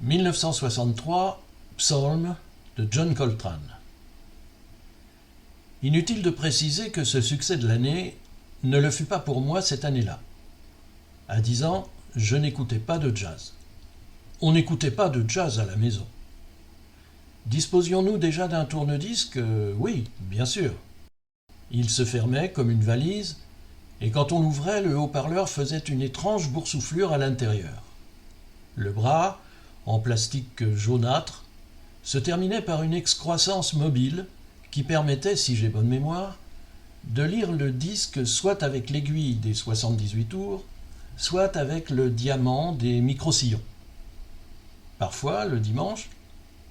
1963, Psalm de John Coltrane. Inutile de préciser que ce succès de l'année ne le fut pas pour moi cette année-là. À 10 ans, je n'écoutais pas de jazz. On n'écoutait pas de jazz à la maison. Disposions-nous déjà d'un tourne-disque ? Oui, bien sûr. Il se fermait comme une valise, et quand on l'ouvrait, le haut-parleur faisait une étrange boursouflure à l'intérieur. Le bras, en plastique jaunâtre, se terminait par une excroissance mobile qui permettait, si j'ai bonne mémoire, de lire le disque soit avec l'aiguille des 78 tours, soit avec le diamant des micro-sillons. Parfois, le dimanche,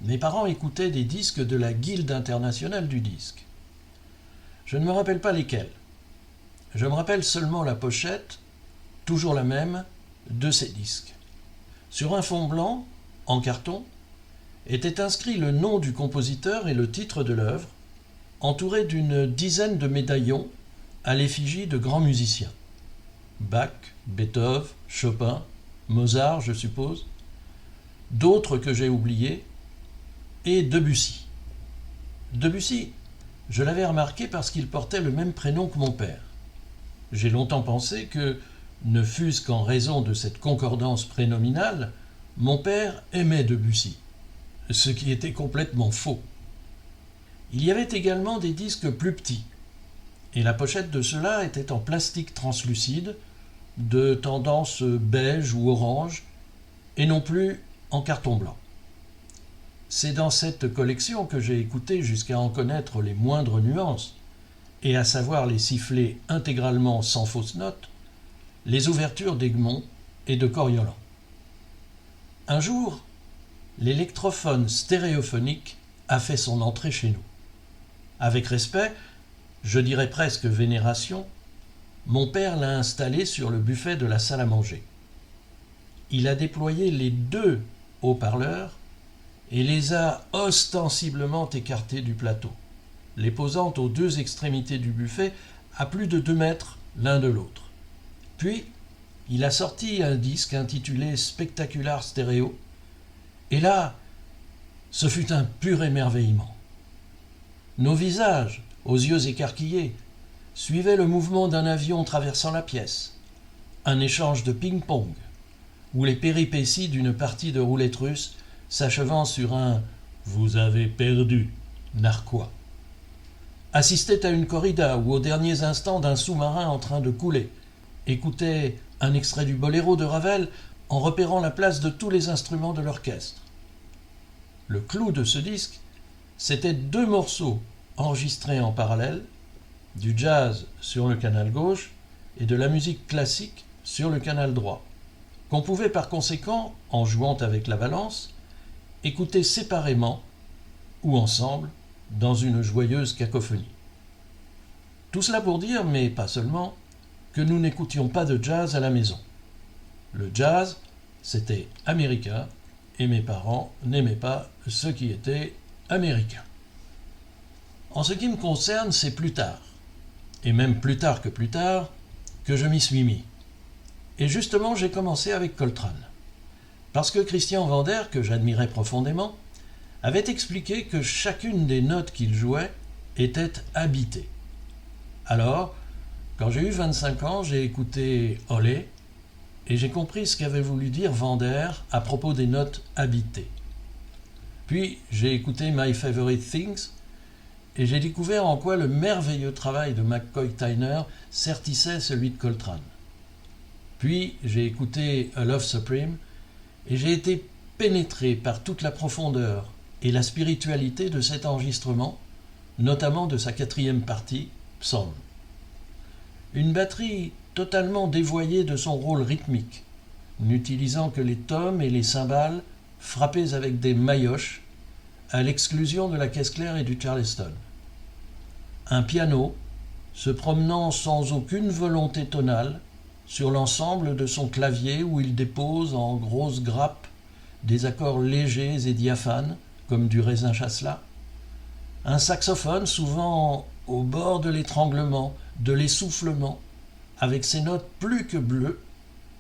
mes parents écoutaient des disques de la Guilde internationale du disque. Je ne me rappelle pas lesquels. Je me rappelle seulement la pochette, toujours la même, de ces disques. Sur un fond blanc, en carton, était inscrit le nom du compositeur et le titre de l'œuvre, entouré d'une dizaine de médaillons à l'effigie de grands musiciens. Bach, Beethoven, Chopin, Mozart, je suppose, d'autres que j'ai oubliés, et Debussy. Debussy, je l'avais remarqué parce qu'il portait le même prénom que mon père. J'ai longtemps pensé que, ne fût-ce qu'en raison de cette concordance prénominale, mon père aimait Debussy, ce qui était complètement faux. Il y avait également des disques plus petits, et la pochette de ceux-là était en plastique translucide, de tendance beige ou orange, et non plus en carton blanc. C'est dans cette collection que j'ai écouté jusqu'à en connaître les moindres nuances, et à savoir les siffler intégralement sans fausse note, les ouvertures d'Egmont et de Coriolan. Un jour, l'électrophone stéréophonique a fait son entrée chez nous. Avec respect, je dirais presque vénération, mon père l'a installé sur le buffet de la salle à manger. Il a déployé les 2 haut-parleurs et les a ostensiblement écartés du plateau, les posant aux 2 extrémités du buffet à plus de 2 mètres l'un de l'autre. Puis, il a sorti un disque intitulé Spectacular Stereo, et là, ce fut un pur émerveillement. Nos visages, aux yeux écarquillés, suivaient le mouvement d'un avion traversant la pièce, un échange de ping-pong, ou les péripéties d'une partie de roulette russe s'achevant sur un « vous avez perdu » narquois. Assistait à une corrida ou aux derniers instants d'un sous-marin en train de couler, écoutait un extrait du boléro de Ravel en repérant la place de tous les instruments de l'orchestre. Le clou de ce disque, c'était 2 morceaux enregistrés en parallèle, du jazz sur le canal gauche et de la musique classique sur le canal droit, qu'on pouvait par conséquent, en jouant avec la balance, écouter séparément ou ensemble dans une joyeuse cacophonie. Tout cela pour dire, mais pas seulement, que nous n'écoutions pas de jazz à la maison. Le jazz, c'était américain, et mes parents n'aimaient pas ce qui était américain. En ce qui me concerne, c'est plus tard, et même plus tard, que je m'y suis mis. Et justement, j'ai commencé avec Coltrane. Parce que Christian Vander, que j'admirais profondément, avait expliqué que chacune des notes qu'il jouait était habitée. Alors, quand j'ai eu 25 ans, j'ai écouté Olé, et j'ai compris ce qu'avait voulu dire Vander à propos des notes habitées. Puis, j'ai écouté My Favorite Things, et j'ai découvert en quoi le merveilleux travail de McCoy Tyner sertissait celui de Coltrane. Puis, j'ai écouté A Love Supreme, et j'ai été pénétré par toute la profondeur et la spiritualité de cet enregistrement, notamment de sa 4e partie, Psalm. Une batterie totalement dévoyée de son rôle rythmique, n'utilisant que les tomes et les cymbales frappés avec des maillotches, à l'exclusion de la caisse claire et du charleston. Un piano se promenant sans aucune volonté tonale sur l'ensemble de son clavier où il dépose en grosses grappes des accords légers et diaphanes, comme du raisin chasselas. Un saxophone souvent au bord de l'étranglement, de l'essoufflement, avec ses notes plus que bleues,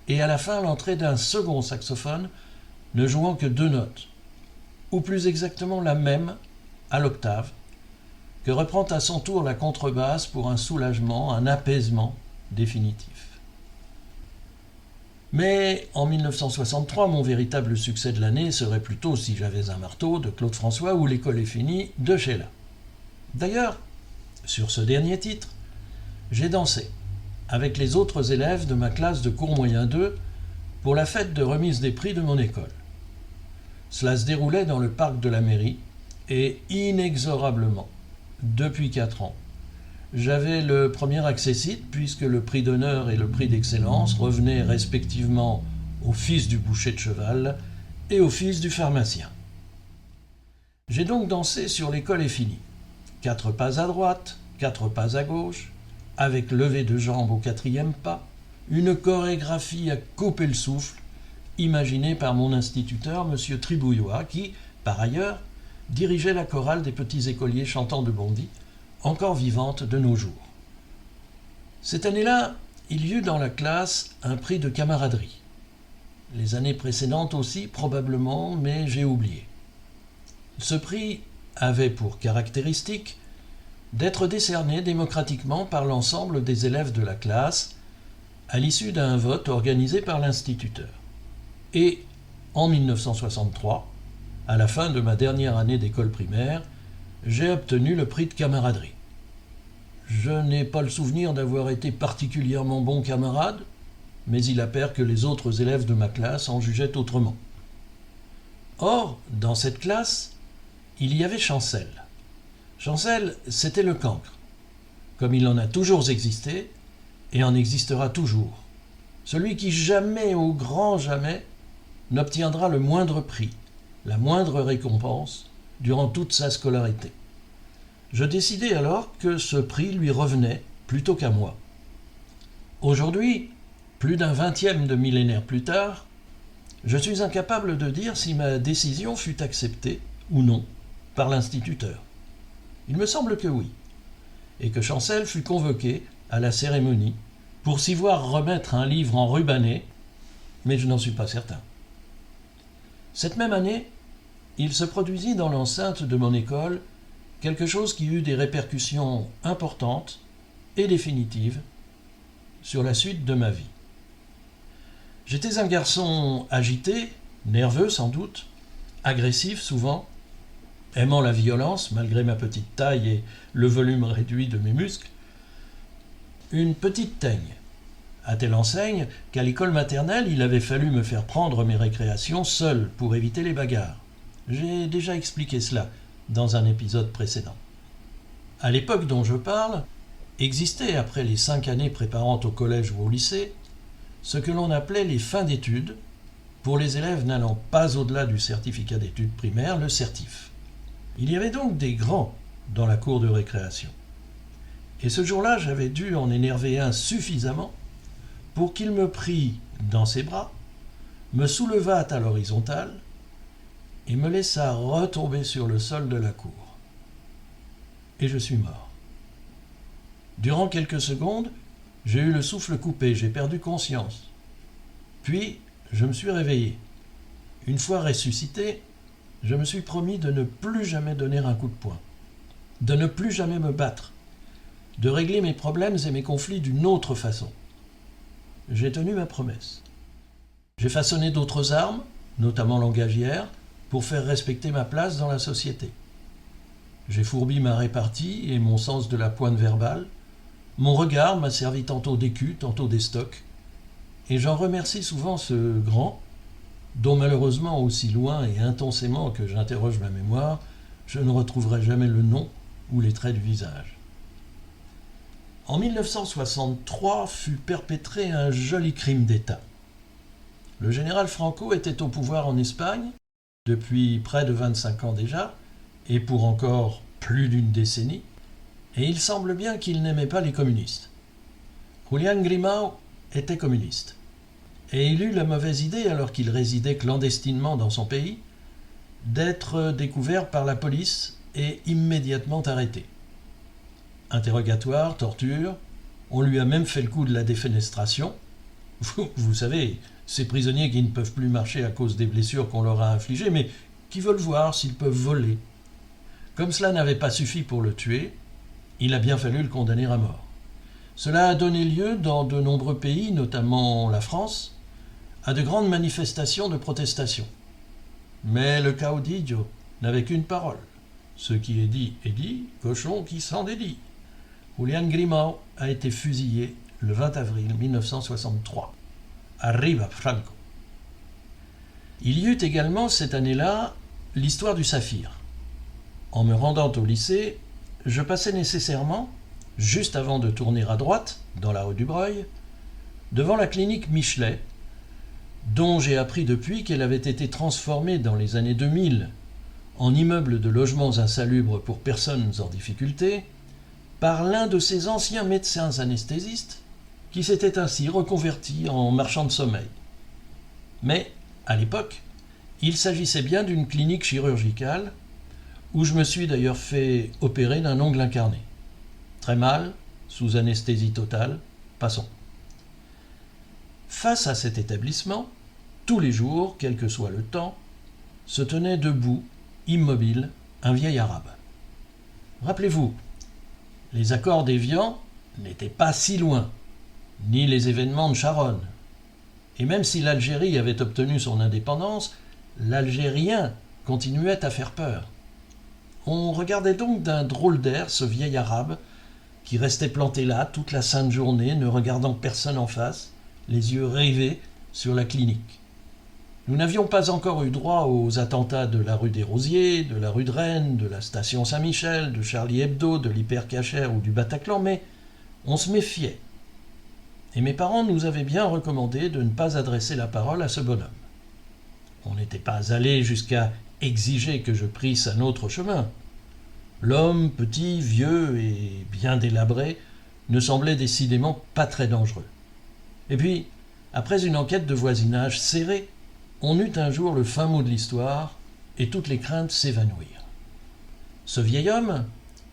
et à la fin l'entrée d'un second saxophone ne jouant que 2 notes, ou plus exactement la même, à l'octave, que reprend à son tour la contrebasse pour un soulagement, un apaisement définitif. Mais en 1963, mon véritable succès de l'année serait plutôt Si j'avais un marteau de Claude François ou L'école est finie de Sheila. D'ailleurs, sur ce dernier titre, j'ai dansé avec les autres élèves de ma classe de cours moyen 2 pour la fête de remise des prix de mon école. Cela se déroulait dans le parc de la mairie et inexorablement, depuis 4 ans, j'avais le premier accessite puisque le prix d'honneur et le prix d'excellence revenaient respectivement au fils du boucher de cheval et au fils du pharmacien. J'ai donc dansé sur L'école est finie. 4 pas à droite, 4 pas à gauche, avec levée de jambes au 4e pas, une chorégraphie à couper le souffle, imaginée par mon instituteur, M. Tribouillois, qui, par ailleurs, dirigeait la chorale des petits écoliers chantants de Bondy, encore vivante de nos jours. Cette année-là, il y eut dans la classe un prix de camaraderie. Les années précédentes aussi, probablement, mais j'ai oublié. Ce prix avait pour caractéristique d'être décerné démocratiquement par l'ensemble des élèves de la classe à l'issue d'un vote organisé par l'instituteur. Et en 1963, à la fin de ma dernière année d'école primaire, j'ai obtenu le prix de camaraderie. Je n'ai pas le souvenir d'avoir été particulièrement bon camarade, mais il appert que les autres élèves de ma classe en jugeaient autrement. Or, dans cette classe, il y avait Chancel. Chancel, c'était le cancre, comme il en a toujours existé et en existera toujours. Celui qui jamais, au grand jamais, n'obtiendra le moindre prix, la moindre récompense, durant toute sa scolarité. Je décidai alors que ce prix lui revenait plutôt qu'à moi. Aujourd'hui, plus d'un 20e de millénaire plus tard, je suis incapable de dire si ma décision fut acceptée ou non par l'instituteur. Il me semble que oui, et que Chancel fut convoqué à la cérémonie pour s'y voir remettre un livre enrubanné, mais je n'en suis pas certain. Cette même année, il se produisit dans l'enceinte de mon école quelque chose qui eut des répercussions importantes et définitives sur la suite de ma vie. J'étais un garçon agité, nerveux sans doute, agressif souvent, aimant la violence malgré ma petite taille et le volume réduit de mes muscles. Une petite teigne, à telle enseigne qu'à l'école maternelle, il avait fallu me faire prendre mes récréations seul pour éviter les bagarres. J'ai déjà expliqué cela dans un épisode précédent. À l'époque dont je parle, existait, après les 5 années préparant au collège ou au lycée, ce que l'on appelait les fins d'études, pour les élèves n'allant pas au-delà du certificat d'études primaires, le certif. Il y avait donc des grands dans la cour de récréation. Et ce jour-là, j'avais dû en énerver un suffisamment pour qu'il me prit dans ses bras, me soulevât à l'horizontale et me laissa retomber sur le sol de la cour. Et je suis mort. Durant quelques secondes, j'ai eu le souffle coupé, j'ai perdu conscience. Puis, je me suis réveillé. Une fois ressuscité, je me suis promis de ne plus jamais donner un coup de poing, de ne plus jamais me battre, de régler mes problèmes et mes conflits d'une autre façon. J'ai tenu ma promesse. J'ai façonné d'autres armes, notamment langagières, pour faire respecter ma place dans la société. J'ai fourbi ma répartie et mon sens de la pointe verbale. Mon regard m'a servi tantôt d'écu, tantôt d'estoc. Et j'en remercie souvent ce grand, dont malheureusement, aussi loin et intensément que j'interroge ma mémoire, je ne retrouverai jamais le nom ou les traits du visage. En 1963 fut perpétré un joli crime d'État. Le général Franco était au pouvoir en Espagne, depuis près de 25 ans déjà, et pour encore plus d'une décennie, et il semble bien qu'il n'aimait pas les communistes. Julián Grimau était communiste, et il eut la mauvaise idée, alors qu'il résidait clandestinement dans son pays, d'être découvert par la police et immédiatement arrêté. Interrogatoire, torture, on lui a même fait le coup de la défenestration. Vous savez, Ces prisonniers qui ne peuvent plus marcher à cause des blessures qu'on leur a infligées, mais qui veulent voir s'ils peuvent voler. Comme cela n'avait pas suffi pour le tuer, il a bien fallu le condamner à mort. Cela a donné lieu dans de nombreux pays, notamment la France, à de grandes manifestations de protestation. Mais le caudillo n'avait qu'une parole. Ce qui est dit, cochon qui s'en dédit. Julián Grimau a été fusillé le 20 avril 1963. Arriba Franco. Il y eut également cette année-là l'histoire du saphir. En me rendant au lycée, je passais nécessairement, juste avant de tourner à droite, dans la rue du Breuil, devant la clinique Michelet, dont j'ai appris depuis qu'elle avait été transformée dans les années 2000 en immeuble de logements insalubres pour personnes en difficulté, par l'un de ces anciens médecins anesthésistes qui s'était ainsi reconverti en marchand de sommeil. Mais, à l'époque, il s'agissait bien d'une clinique chirurgicale, où je me suis d'ailleurs fait opérer d'un ongle incarné. Très mal, sous anesthésie totale, passons. Face à cet établissement, tous les jours, quel que soit le temps, se tenait debout, immobile, un vieil arabe. Rappelez-vous, les accords d'Évian n'étaient pas si loin, ni les événements de Charonne. Et même si l'Algérie avait obtenu son indépendance, l'Algérien continuait à faire peur. On regardait donc d'un drôle d'air ce vieil arabe qui restait planté là toute la sainte journée, ne regardant personne en face, les yeux rivés sur la clinique. Nous n'avions pas encore eu droit aux attentats de la rue des Rosiers, de la rue de Rennes, de la station Saint-Michel, de Charlie Hebdo, de l'Hypercacher ou du Bataclan, mais on se méfiait. Et mes parents nous avaient bien recommandé de ne pas adresser la parole à ce bonhomme. On n'était pas allé jusqu'à exiger que je prisse un autre chemin. L'homme, petit, vieux et bien délabré, ne semblait décidément pas très dangereux. Et puis, après une enquête de voisinage serrée, on eut un jour le fin mot de l'histoire et toutes les craintes s'évanouirent. Ce vieil homme,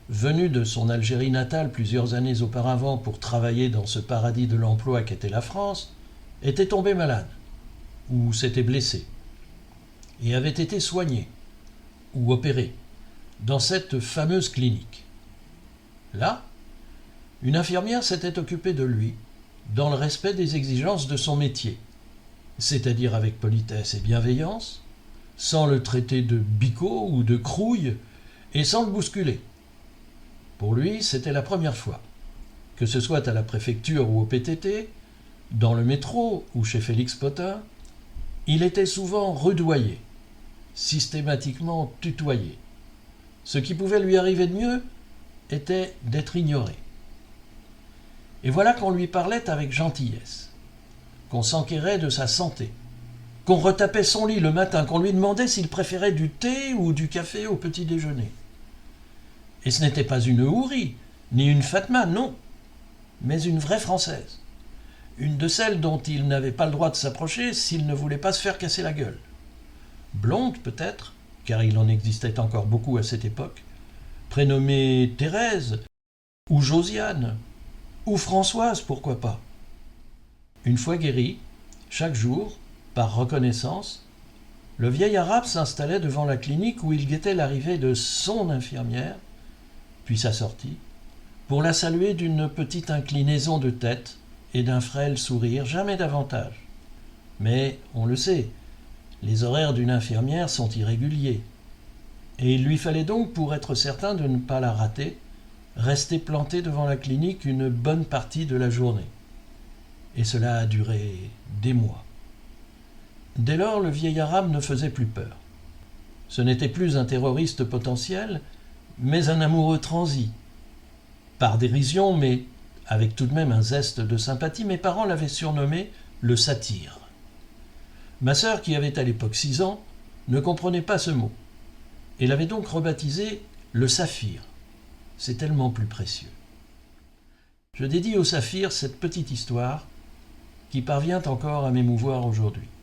venu de son Algérie natale plusieurs années auparavant pour travailler dans ce paradis de l'emploi qu'était la France, était tombé malade, ou s'était blessé, et avait été soigné, ou opéré, dans cette fameuse clinique. Là, une infirmière s'était occupée de lui, dans le respect des exigences de son métier, c'est-à-dire avec politesse et bienveillance, sans le traiter de bico ou de crouille, et sans le bousculer. Pour lui, c'était la première fois, que ce soit à la préfecture ou au PTT, dans le métro ou chez Félix Potin, il était souvent rudoyé, systématiquement tutoyé. Ce qui pouvait lui arriver de mieux était d'être ignoré. Et voilà qu'on lui parlait avec gentillesse, qu'on s'enquérait de sa santé, qu'on retapait son lit le matin, qu'on lui demandait s'il préférait du thé ou du café au petit déjeuner. Et ce n'était pas une hourie, ni une Fatma, non, mais une vraie Française. Une de celles dont il n'avait pas le droit de s'approcher s'il ne voulait pas se faire casser la gueule. Blonde peut-être, car il en existait encore beaucoup à cette époque, prénommée Thérèse, ou Josiane, ou Françoise, pourquoi pas. Une fois guéri, chaque jour, par reconnaissance, le vieil arabe s'installait devant la clinique où il guettait l'arrivée de son infirmière, puis sa sortie, pour la saluer d'une petite inclinaison de tête et d'un frêle sourire, jamais davantage. Mais, on le sait, les horaires d'une infirmière sont irréguliers, et il lui fallait donc, pour être certain de ne pas la rater, rester planté devant la clinique une bonne partie de la journée. Et cela a duré des mois. Dès lors, le vieil arabe ne faisait plus peur. Ce n'était plus un terroriste potentiel, mais un amoureux transi. Par dérision, mais avec tout de même un zeste de sympathie, mes parents l'avaient surnommé le satyre. Ma sœur, qui avait à l'époque 6 ans, ne comprenait pas ce mot, et l'avait donc rebaptisé le saphir. C'est tellement plus précieux. Je dédie au saphir cette petite histoire qui parvient encore à m'émouvoir aujourd'hui.